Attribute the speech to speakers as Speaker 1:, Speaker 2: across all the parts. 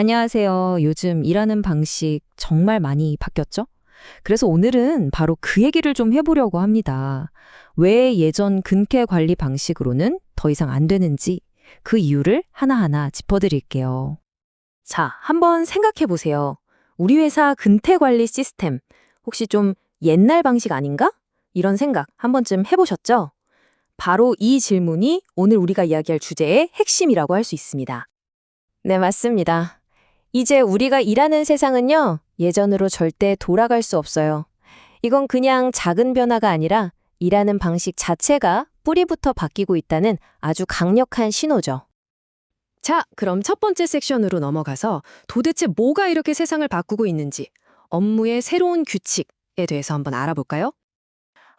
Speaker 1: 안녕하세요. 요즘 일하는 방식 정말 많이 바뀌었죠? 그래서 오늘은 바로 그 얘기를 좀 해보려고 합니다. 왜 예전 근캐 관리 방식으로는 더 이상 안 되는지 그 이유를 하나하나 짚어드릴게요. 자, 한번 생각해 보세요. 우리 회사 근태 관리 시스템, 혹시 좀 옛날 방식 아닌가? 이런 생각 한 번쯤 해보셨죠? 바로 이 질문이 오늘 우리가 이야기할 주제의 핵심이라고 할 수 있습니다. 네, 맞습니다. 이제 우리가 일하는 세상은요, 예전으로 절대 돌아갈 수 없어요. 이건 그냥 작은 변화가 아니라 일하는 방식 자체가 뿌리부터 바뀌고 있다는 아주 강력한 신호죠.
Speaker 2: 자, 그럼 첫 번째 섹션으로 넘어가서 도대체 뭐가 이렇게 세상을 바꾸고 있는지, 업무의 새로운 규칙에 대해서 한번 알아볼까요?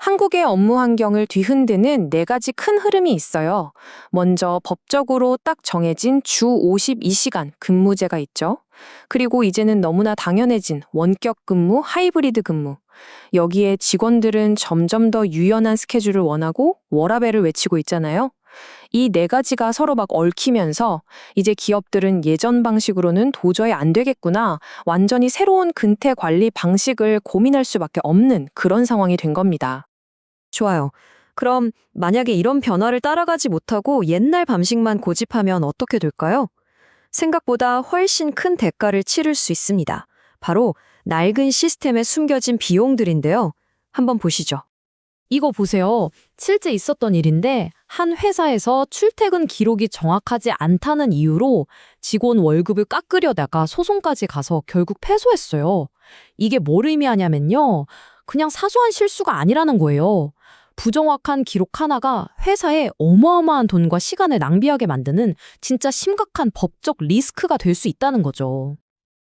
Speaker 2: 한국의 업무 환경을 뒤흔드는 네 가지 큰 흐름이 있어요. 먼저 법적으로 딱 정해진 주 52시간 근무제가 있죠. 그리고 이제는 너무나 당연해진 원격 근무, 하이브리드 근무. 여기에 직원들은 점점 더 유연한 스케줄을 원하고 워라밸을 외치고 있잖아요. 이 네 가지가 서로 막 얽히면서 이제 기업들은 예전 방식으로는 도저히 안 되겠구나, 완전히 새로운 근태 관리 방식을 고민할 수밖에 없는 그런 상황이 된 겁니다.
Speaker 3: 좋아요. 그럼 만약에 이런 변화를 따라가지 못하고 옛날 방식만 고집하면 어떻게 될까요? 생각보다 훨씬 큰 대가를 치를 수 있습니다. 바로 낡은 시스템에 숨겨진 비용들인데요. 한번 보시죠.
Speaker 4: 이거 보세요. 실제 있었던 일인데 한 회사에서 출퇴근 기록이 정확하지 않다는 이유로 직원 월급을 깎으려다가 소송까지 가서 결국 패소했어요. 이게 뭘 의미하냐면요. 그냥 사소한 실수가 아니라는 거예요. 부정확한 기록 하나가 회사에 어마어마한 돈과 시간을 낭비하게 만드는 진짜 심각한 법적 리스크가 될 수 있다는 거죠.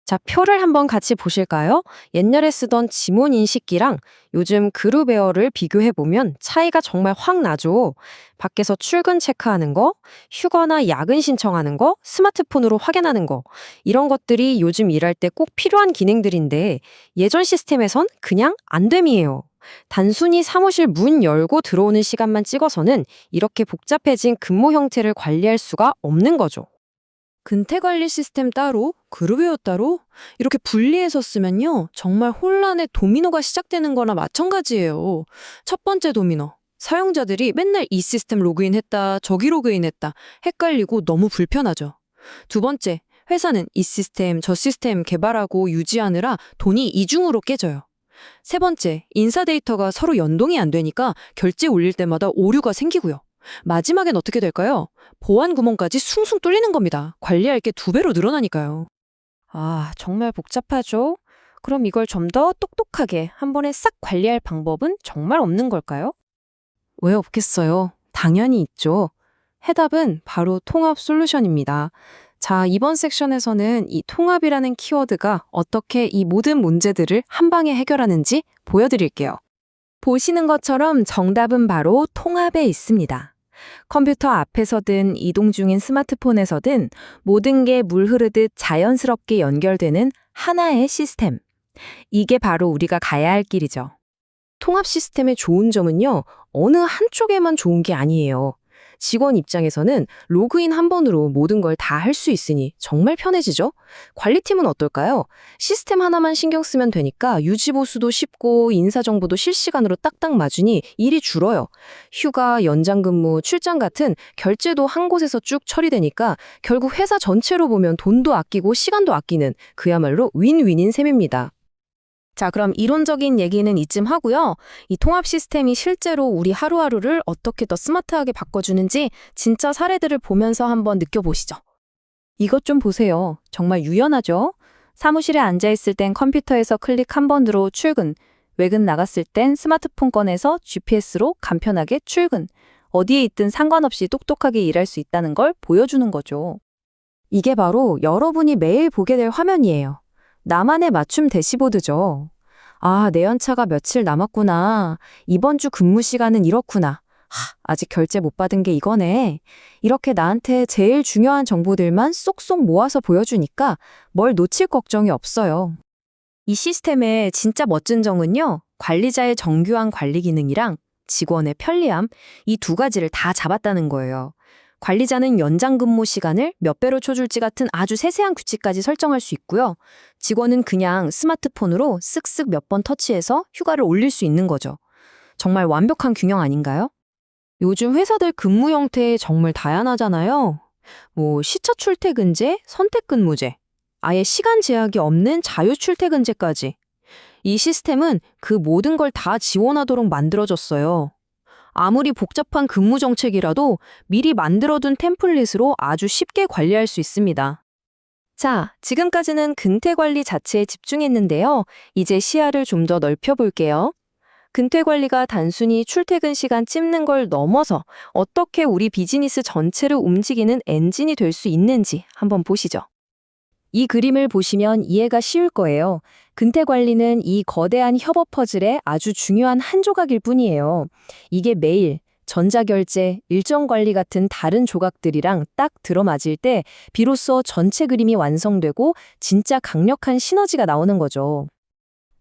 Speaker 3: 자, 표를 한번 같이 보실까요? 옛날에 쓰던 지문 인식기랑 요즘 그룹웨어를 비교해보면 차이가 정말 확 나죠. 밖에서 출근 체크하는 거, 휴거나 야근 신청하는 거, 스마트폰으로 확인하는 거, 이런 것들이 요즘 일할 때 꼭 필요한 기능들인데 예전 시스템에선 그냥 안 됨이에요. 단순히 사무실 문 열고 들어오는 시간만 찍어서는 이렇게 복잡해진 근무 형태를 관리할 수가 없는 거죠.
Speaker 2: 근태 관리 시스템 따로, 그룹웨어 따로 이렇게 분리해서 쓰면요, 정말 혼란의 도미노가 시작되는 거나 마찬가지예요. 첫 번째 도미노. 사용자들이 맨날 이 시스템 로그인했다, 저기 로그인했다, 헷갈리고 너무 불편하죠. 두 번째, 회사는 이 시스템, 저 시스템 개발하고 유지하느라 돈이 이중으로 깨져요. 세 번째, 인사 데이터가 서로 연동이 안 되니까 결제 올릴 때마다 오류가 생기고요. 마지막엔 어떻게 될까요? 보안 구멍까지 숭숭 뚫리는 겁니다. 관리할 게 2배로 늘어나니까요.
Speaker 3: 아, 정말 복잡하죠? 그럼 이걸 좀 더 똑똑하게 한 번에 싹 관리할 방법은 정말 없는 걸까요? 왜 없겠어요? 당연히 있죠. 해답은 바로 통합 솔루션입니다. 자, 이번 섹션에서는 이 통합이라는 키워드가 어떻게 이 모든 문제들을 한 방에 해결하는지 보여드릴게요. 보시는 것처럼 정답은 바로 통합에 있습니다. 컴퓨터 앞에서든 이동 중인 스마트폰에서든 모든 게 물 흐르듯 자연스럽게 연결되는 하나의 시스템. 이게 바로 우리가 가야 할 길이죠. 통합 시스템의 좋은 점은요, 어느 한쪽에만 좋은 게 아니에요. 직원 입장에서는 로그인 한 번으로 모든 걸 다 할 수 있으니 정말 편해지죠? 관리팀은 어떨까요? 시스템 하나만 신경 쓰면 되니까 유지보수도 쉽고 인사정보도 실시간으로 딱딱 맞으니 일이 줄어요. 휴가, 연장근무, 출장 같은 결제도 한 곳에서 쭉 처리되니까 결국 회사 전체로 보면 돈도 아끼고 시간도 아끼는 그야말로 윈윈인 셈입니다. 자, 그럼 이론적인 얘기는 이쯤 하고요. 이 통합 시스템이 실제로 우리 하루하루를 어떻게 더 스마트하게 바꿔주는지 진짜 사례들을 보면서 한번 느껴보시죠. 이것 좀 보세요. 정말 유연하죠? 사무실에 앉아있을 땐 컴퓨터에서 클릭 한 번으로 출근, 외근 나갔을 땐 스마트폰 꺼내서 GPS로 간편하게 출근, 어디에 있든 상관없이 똑똑하게 일할 수 있다는 걸 보여주는 거죠. 이게 바로 여러분이 매일 보게 될 화면이에요. 나만의 맞춤 대시보드죠. 아, 내 연차가 며칠 남았구나. 이번 주 근무 시간은 이렇구나. 아직 결제 못 받은 게 이거네. 이렇게 나한테 제일 중요한 정보들만 쏙쏙 모아서 보여주니까 뭘 놓칠 걱정이 없어요. 이 시스템의 진짜 멋진 점은요, 관리자의 정교한 관리 기능이랑 직원의 편리함, 이 두 가지를 다 잡았다는 거예요.
Speaker 2: 관리자는 연장 근무 시간을 몇 배로 쳐줄지 같은 아주 세세한 규칙까지 설정할 수 있고요. 직원은 그냥 스마트폰으로 쓱쓱 몇 번 터치해서 휴가를 올릴 수 있는 거죠. 정말 완벽한 균형 아닌가요?
Speaker 3: 요즘 회사들 근무 형태 정말 다양하잖아요. 시차 출퇴근제, 선택근무제, 아예 시간 제약이 없는 자유 출퇴근제까지. 이 시스템은 그 모든 걸 다 지원하도록 만들어졌어요. 아무리 복잡한 근무 정책이라도 미리 만들어둔 템플릿으로 아주 쉽게 관리할 수 있습니다.
Speaker 1: 자, 지금까지는 근태 관리 자체에 집중했는데요. 이제 시야를 좀 더 넓혀볼게요. 근태 관리가 단순히 출퇴근 시간 찝는 걸 넘어서 어떻게 우리 비즈니스 전체를 움직이는 엔진이 될 수 있는지 한번 보시죠. 이 그림을 보시면 이해가 쉬울 거예요. 근태 관리는 이 거대한 협업 퍼즐의 아주 중요한 한 조각일 뿐이에요. 이게 메일, 전자결제, 일정 관리 같은 다른 조각들이랑 딱 들어맞을 때 비로소 전체 그림이 완성되고 진짜 강력한 시너지가 나오는 거죠.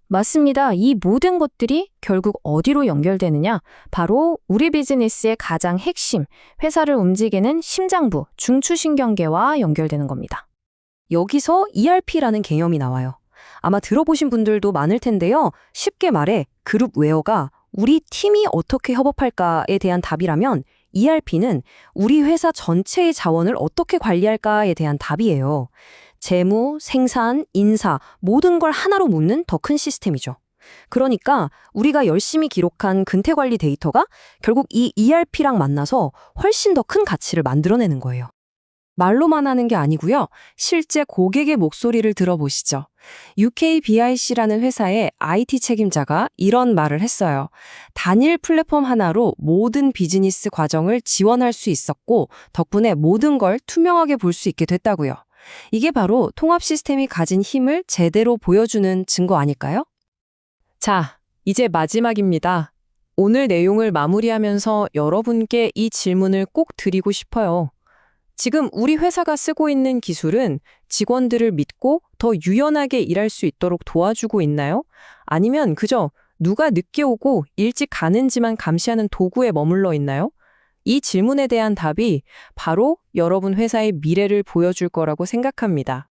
Speaker 3: 맞습니다. 이 모든 것들이 결국 어디로 연결되느냐? 바로 우리 비즈니스의 가장 핵심, 회사를 움직이는 심장부, 중추신경계와 연결되는 겁니다.
Speaker 1: 여기서 ERP라는 개념이 나와요. 아마 들어보신 분들도 많을 텐데요. 쉽게 말해 그룹 웨어가 우리 팀이 어떻게 협업할까에 대한 답이라면 ERP는 우리 회사 전체의 자원을 어떻게 관리할까에 대한 답이에요. 재무, 생산, 인사 모든 걸 하나로 묶는 더 큰 시스템이죠. 그러니까 우리가 열심히 기록한 근태 관리 데이터가 결국 이 ERP랑 만나서 훨씬 더 큰 가치를 만들어내는 거예요. 말로만 하는 게 아니고요. 실제 고객의 목소리를 들어보시죠. UKBIC라는 회사의 IT 책임자가 이런 말을 했어요. 단일 플랫폼 하나로 모든 비즈니스 과정을 지원할 수 있었고 덕분에 모든 걸 투명하게 볼 수 있게 됐다고요. 이게 바로 통합 시스템이 가진 힘을 제대로 보여주는 증거 아닐까요?
Speaker 3: 자, 이제 마지막입니다. 오늘 내용을 마무리하면서 여러분께 이 질문을 꼭 드리고 싶어요. 지금 우리 회사가 쓰고 있는 기술은 직원들을 믿고 더 유연하게 일할 수 있도록 도와주고 있나요? 아니면 그저 누가 늦게 오고 일찍 가는지만 감시하는 도구에 머물러 있나요? 이 질문에 대한 답이 바로 여러분 회사의 미래를 보여줄 거라고 생각합니다.